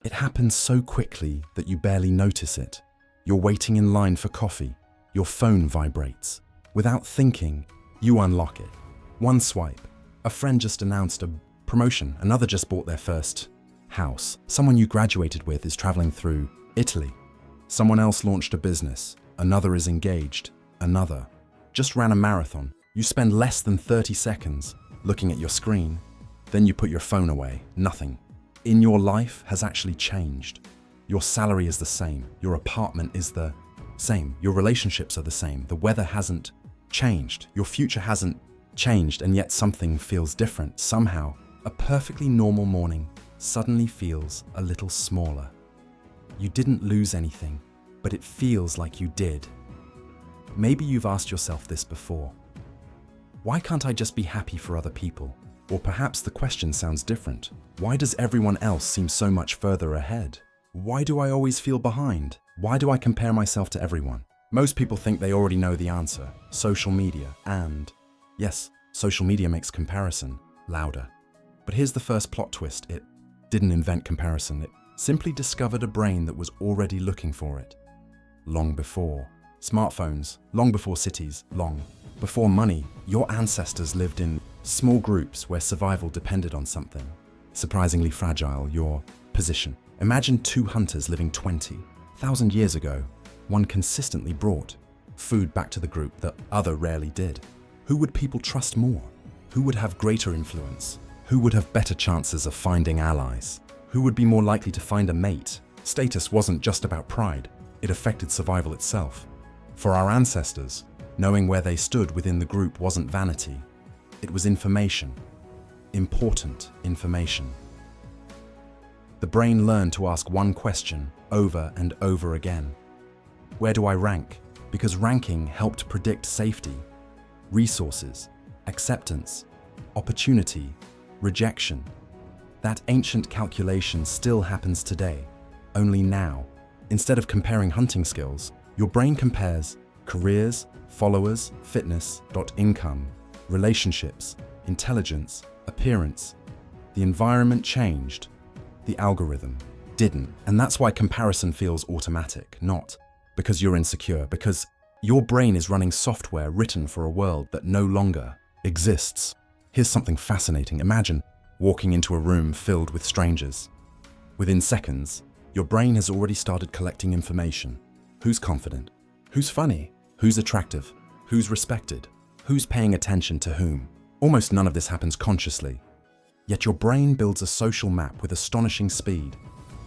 It happens so quickly that you barely notice it. You're waiting in line for coffee. Your phone vibrates. Without thinking, you unlock it. One swipe. A friend just announced a promotion. Another just bought their first house. Someone you graduated with is traveling through Italy. Someone else launched a business. Another is engaged. Another just ran a marathon. You spend less than 30 seconds looking at your screen. Then you put your phone away. Nothing in your life has actually changed. Your salary is the same. Your apartment is the same. Your relationships are the same. The weather hasn't changed. Your future hasn't changed, and yet something feels different. Somehow, a perfectly normal morning suddenly feels a little smaller. You didn't lose anything, but it feels like you did. Maybe you've asked yourself this before. Why can't I just be happy for other people? Or perhaps the question sounds different. Why does everyone else seem so much further ahead? Why do I always feel behind? Why do I compare myself to everyone? Most people think they already know the answer. Social media. And yes, social media makes comparison louder. But here's the first plot twist. It didn't invent comparison. It simply discovered a brain that was already looking for it. Long before smartphones, long before cities, long before money, your ancestors lived in small groups where survival depended on something surprisingly fragile: your position. Imagine two hunters living 20,000 years ago. One consistently brought food back to the group, the other rarely did. Who would people trust more? Who would have greater influence? Who would have better chances of finding allies? Who would be more likely to find a mate? Status wasn't just about pride, it affected survival itself. For our ancestors, knowing where they stood within the group wasn't vanity, it was information. Important information. The brain learned to ask one question over and over again. Where do I rank? Because ranking helped predict safety, resources, acceptance, opportunity, rejection. That ancient calculation still happens today, only now. Instead of comparing hunting skills, your brain compares careers, followers, fitness, income, relationships, intelligence, appearance. The environment changed. The algorithm didn't. And that's why comparison feels automatic, not because you're insecure, because your brain is running software written for a world that no longer exists. Here's something fascinating. Imagine walking into a room filled with strangers. Within seconds, your brain has already started collecting information. Who's confident? Who's funny? Who's attractive? Who's respected? Who's paying attention to whom? Almost none of this happens consciously. Yet your brain builds a social map with astonishing speed.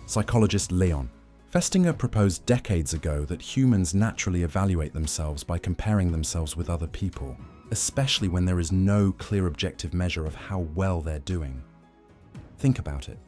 Psychologist Leon Festinger proposed decades ago that humans naturally evaluate themselves by comparing themselves with other people, especially when there is no clear objective measure of how well they're doing. Think about it.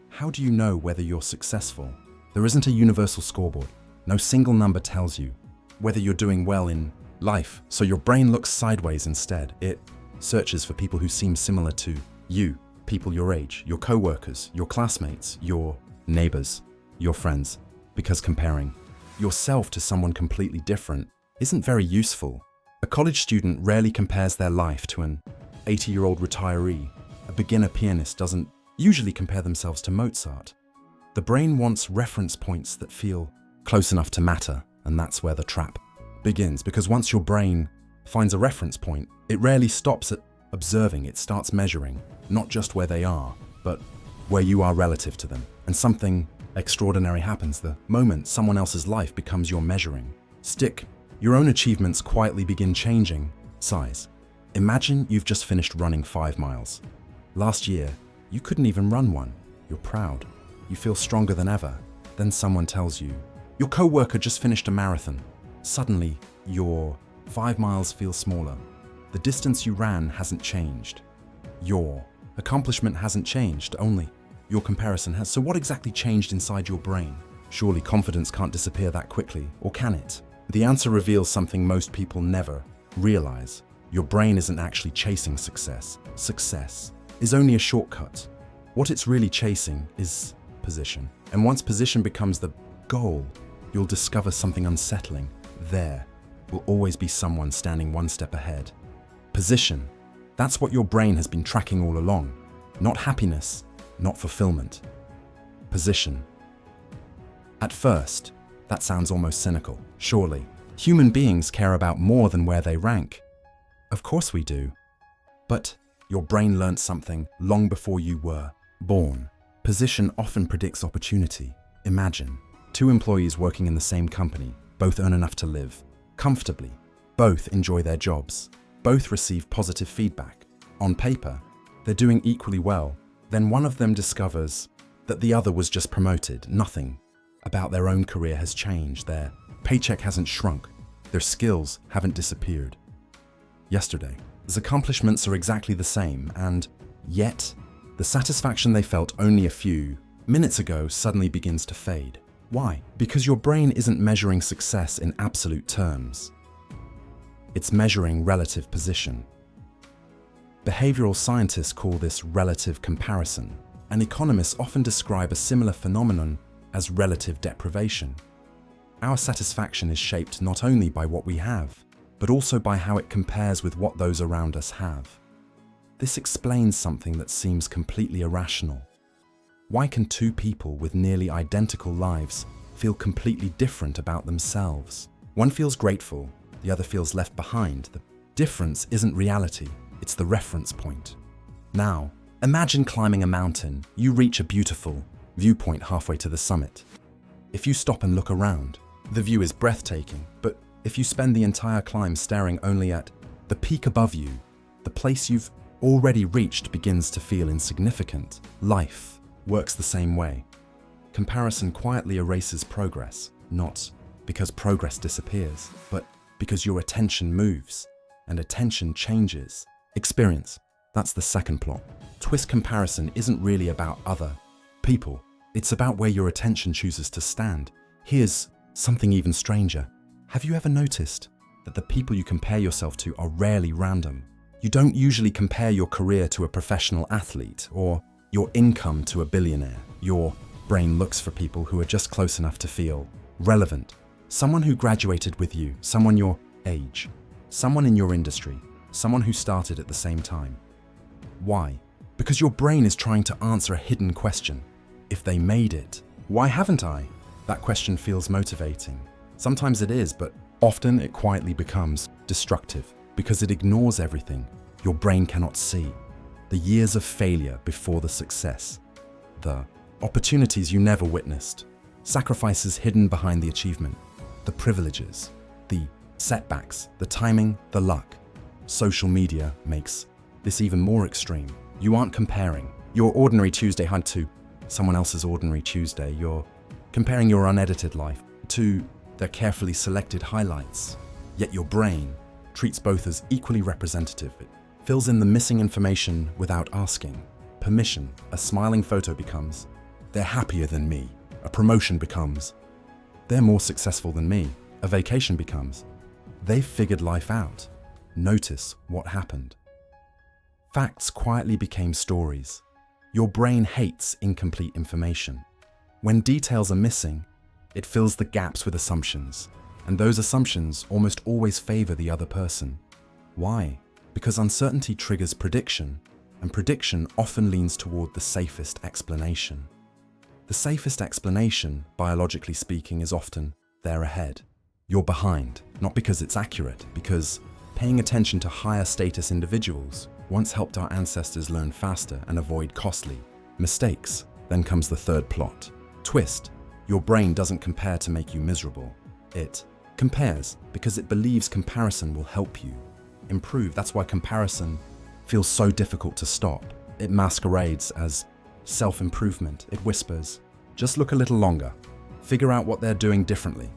How do you know whether you're successful? There isn't a universal scoreboard. No single number tells you whether you're doing well in life, so your brain looks sideways instead. It searches for people who seem similar to you, people your age, your co-workers, your classmates, your neighbors, your friends, because comparing yourself to someone completely different isn't very useful. A college student rarely compares their life to an 80-year-old retiree. A beginner pianist doesn't usually compare themselves to Mozart. The brain wants reference points that feel close enough to matter, and that's where the trap begins, because once your brain finds a reference point, it rarely stops at observing. It starts measuring, not just where they are, but where you are relative to them. And something extraordinary happens the moment someone else's life becomes your measuring stick. Your own achievements quietly begin changing size. Imagine you've just finished running 5 miles. Last year, you couldn't even run one. You're proud. You feel stronger than ever. Then someone tells you, your co-worker just finished a marathon. Suddenly, your 5 miles feel smaller. The distance you ran hasn't changed. Your accomplishment hasn't changed, only your comparison has. So what exactly changed inside your brain? Surely confidence can't disappear that quickly, or can it? The answer reveals something most people never realize. Your brain isn't actually chasing success. Success is only a shortcut. What it's really chasing is position. And once position becomes the goal, you'll discover something unsettling. There will always be someone standing one step ahead. Position. That's what your brain has been tracking all along. Not happiness, not fulfillment. position. At first, that sounds almost cynical. Surely, human beings care about more than where they rank. Of course we do. But your brain learnt something long before you were born. Position often predicts opportunity. Imagine 2 employees working in the same company, both earn enough to live comfortably, both enjoy their jobs, both receive positive feedback. On paper, they're doing equally well. Then one of them discovers that the other was just promoted. Nothing about their own career has changed. Their paycheck hasn't shrunk. Their skills haven't disappeared. Yesterday, his accomplishments are exactly the same, and yet, the satisfaction they felt only a few minutes ago suddenly begins to fade. Why? Because your brain isn't measuring success in absolute terms. It's measuring relative position. Behavioral scientists call this relative comparison, and economists often describe a similar phenomenon as relative deprivation. Our satisfaction is shaped not only by what we have, but also by how it compares with what those around us have. This explains something that seems completely irrational. Why can 2 people with nearly identical lives feel completely different about themselves? One feels grateful, the other feels left behind. The difference isn't reality, it's the reference point. Now, imagine climbing a mountain. You reach a beautiful viewpoint halfway to the summit. If you stop and look around, the view is breathtaking, but if you spend the entire climb staring only at the peak above you, the place you've already reached begins to feel insignificant. Life works the same way. Comparison quietly erases progress, not because progress disappears, but because your attention moves, and attention changes. Experience. That's the second plot. Twist comparison isn't really about other people. It's about where your attention chooses to stand. Here's something even stranger. Have you ever noticed that the people you compare yourself to are rarely random? You don't usually compare your career to a professional athlete or your income to a billionaire. Your brain looks for people who are just close enough to feel relevant. Someone who graduated with you, someone your age, someone in your industry, someone who started at the same time. Why? Because your brain is trying to answer a hidden question. If they made it, why haven't I? That question feels motivating. Sometimes it is, but often it quietly becomes destructive because it ignores everything your brain cannot see. The years of failure before the success, the opportunities you never witnessed, sacrifices hidden behind the achievement, the privileges, the setbacks, the timing, the luck. Social media makes this even more extreme. You aren't comparing your ordinary Tuesday hunt to someone else's ordinary Tuesday. You're comparing your unedited life to their carefully selected highlights. Yet your brain treats both as equally representative. It fills in the missing information without asking permission. A smiling photo becomes, they're happier than me. A promotion becomes, they're more successful than me. A vacation becomes, they've figured life out. Notice what happened. Facts quietly became stories. Your brain hates incomplete information. When details are missing, it fills the gaps with assumptions, and those assumptions almost always favor the other person. Why? Because uncertainty triggers prediction, and prediction often leans toward the safest explanation. The safest explanation, biologically speaking, is often they're ahead. You're behind, not because it's accurate, because paying attention to higher status individuals once helped our ancestors learn faster and avoid costly mistakes. Then comes the third plot. Twist. Your brain doesn't compare to make you miserable. It compares because it believes comparison will help you improve. That's why comparison feels so difficult to stop. It masquerades as self-improvement. It whispers, just look a little longer. Figure out what they're doing differently.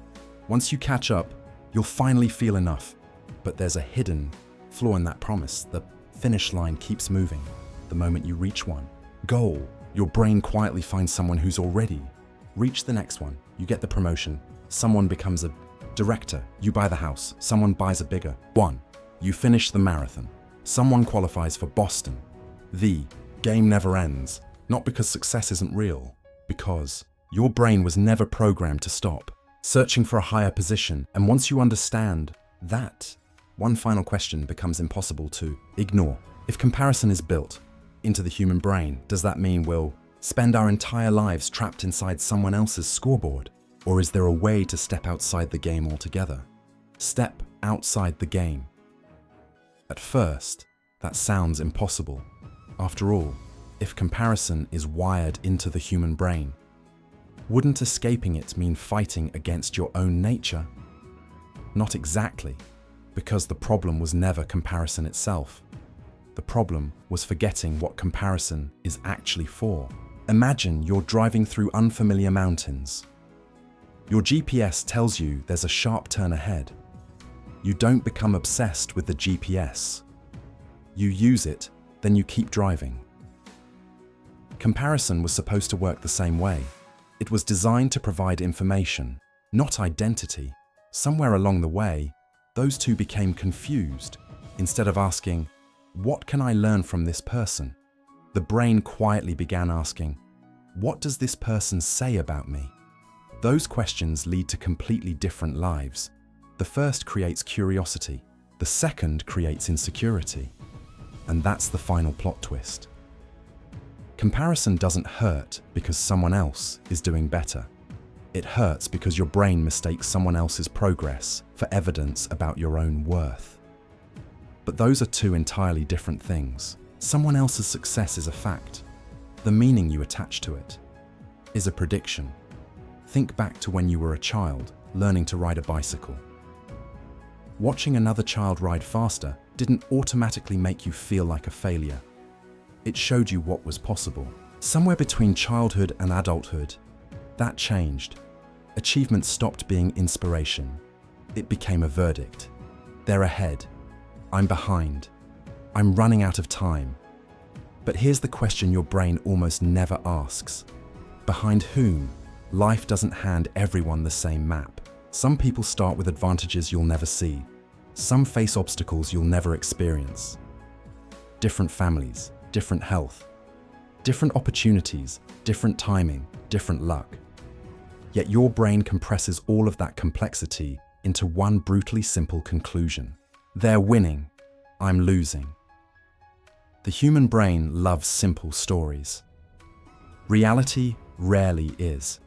Once you catch up, you'll finally feel enough. But there's a hidden flaw in that promise. The finish line keeps moving. The moment you reach one goal, your brain quietly finds someone who's already reached the next one. You get the promotion. Someone becomes a director. You buy the house. Someone buys a bigger one. You finish the marathon. Someone qualifies for Boston. The game never ends. Not because success isn't real, because your brain was never programmed to stop searching for a higher position. And once you understand that, one final question becomes impossible to ignore. If comparison is built into the human brain, does that mean we'll Spend our entire lives trapped inside someone else's scoreboard? Or is there a way to step outside the game altogether? Step outside the game. At first, that sounds impossible. After all, if comparison is wired into the human brain, wouldn't escaping it mean fighting against your own nature? Not exactly, because the problem was never comparison itself. The problem was forgetting what comparison is actually for. Imagine you're driving through unfamiliar mountains. Your GPS tells you there's a sharp turn ahead. You don't become obsessed with the GPS. You use it, then you keep driving. Comparison was supposed to work the same way. It was designed to provide information, not identity. Somewhere along the way, those two became confused. Instead of asking, "What can I learn from this person?" the brain quietly began asking, "What does this person say about me?" Those questions lead to completely different lives. The first creates curiosity, the second creates insecurity. And that's the final plot twist. Comparison doesn't hurt because someone else is doing better. It hurts because your brain mistakes someone else's progress for evidence about your own worth. But those are two entirely different things. Someone else's success is a fact. The meaning you attach to it is a prediction. Think back to when you were a child learning to ride a bicycle. Watching another child ride faster didn't automatically make you feel like a failure. It showed you what was possible. Somewhere between childhood and adulthood, that changed. Achievement stopped being inspiration. It became a verdict. They're ahead. I'm behind. I'm running out of time. But here's the question your brain almost never asks. Behind whom? Life doesn't hand everyone the same map. Some people start with advantages you'll never see. Some face obstacles you'll never experience. Different families, different health, different opportunities, different timing, different luck. Yet your brain compresses all of that complexity into one brutally simple conclusion. They're winning, I'm losing. The human brain loves simple stories. Reality rarely is.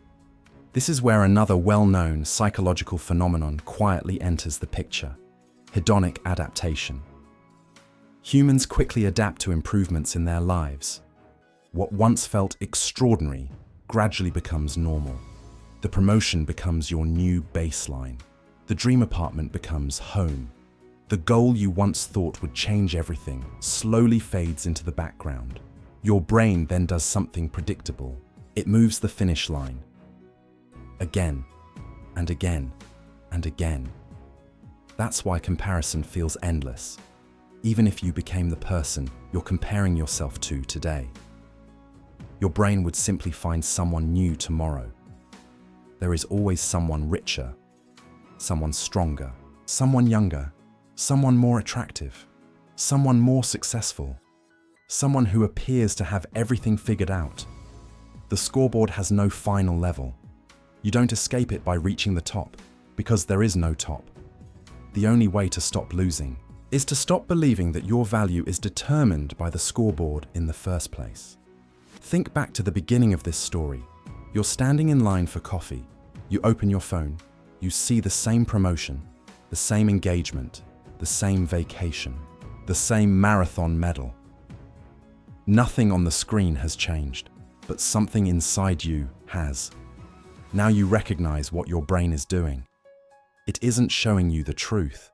This is where another well-known psychological phenomenon quietly enters the picture: hedonic adaptation. Humans quickly adapt to improvements in their lives. What once felt extraordinary gradually becomes normal. The promotion becomes your new baseline. The dream apartment becomes home. The goal you once thought would change everything slowly fades into the background. Your brain then does something predictable. It moves the finish line. Again, and again, and again. That's why comparison feels endless, even if you became the person you're comparing yourself to today. Your brain would simply find someone new tomorrow. There is always someone richer, someone stronger, someone younger, someone more attractive, someone more successful, someone who appears to have everything figured out. The scoreboard has no final level. You don't escape it by reaching the top, because there is no top. The only way to stop losing is to stop believing that your value is determined by the scoreboard in the first place. Think back to the beginning of this story. You're standing in line for coffee. You open your phone. You see the same promotion, the same engagement, the same vacation, the same marathon medal. Nothing on the screen has changed, but something inside you has. Now you recognize what your brain is doing. It isn't showing you the truth.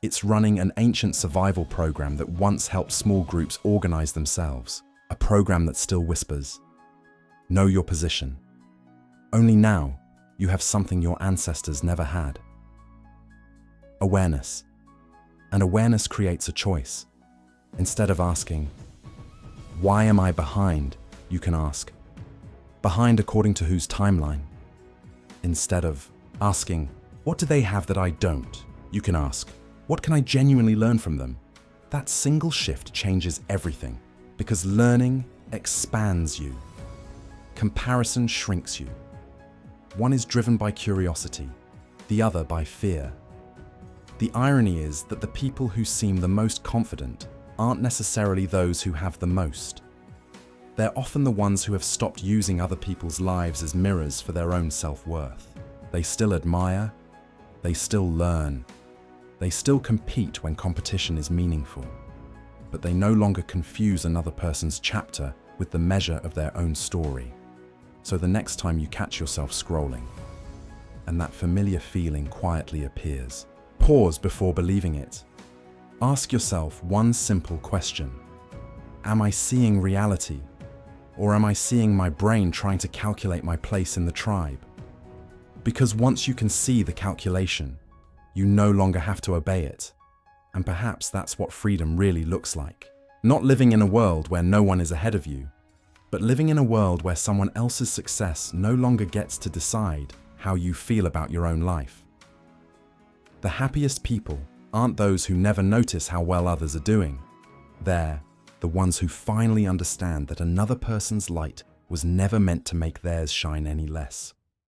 It's running an ancient survival program that once helped small groups organize themselves, a program that still whispers, "Know your position." Only now, you have something your ancestors never had. Awareness. And awareness creates a choice. Instead of asking, "Why am I behind?" you can ask, "Behind according to whose timeline?" Instead of asking, "What do they have that I don't?" you can ask, "What can I genuinely learn from them?" That single shift changes everything, because learning expands you. Comparison shrinks you. One is driven by curiosity, the other by fear. The irony is that the people who seem the most confident aren't necessarily those who have the most. They're often the ones who have stopped using other people's lives as mirrors for their own self-worth. They still admire, they still learn, they still compete when competition is meaningful, but they no longer confuse another person's chapter with the measure of their own story. So the next time you catch yourself scrolling, and that familiar feeling quietly appears, pause before believing it. Ask yourself one simple question. Am I seeing reality? Or am I seeing my brain trying to calculate my place in the tribe? Because once you can see the calculation, you no longer have to obey it. And perhaps that's what freedom really looks like. Not living in a world where no one is ahead of you, but living in a world where someone else's success no longer gets to decide how you feel about your own life. The happiest people aren't those who never notice how well others are doing. They're the ones who finally understand that another person's light was never meant to make theirs shine any less.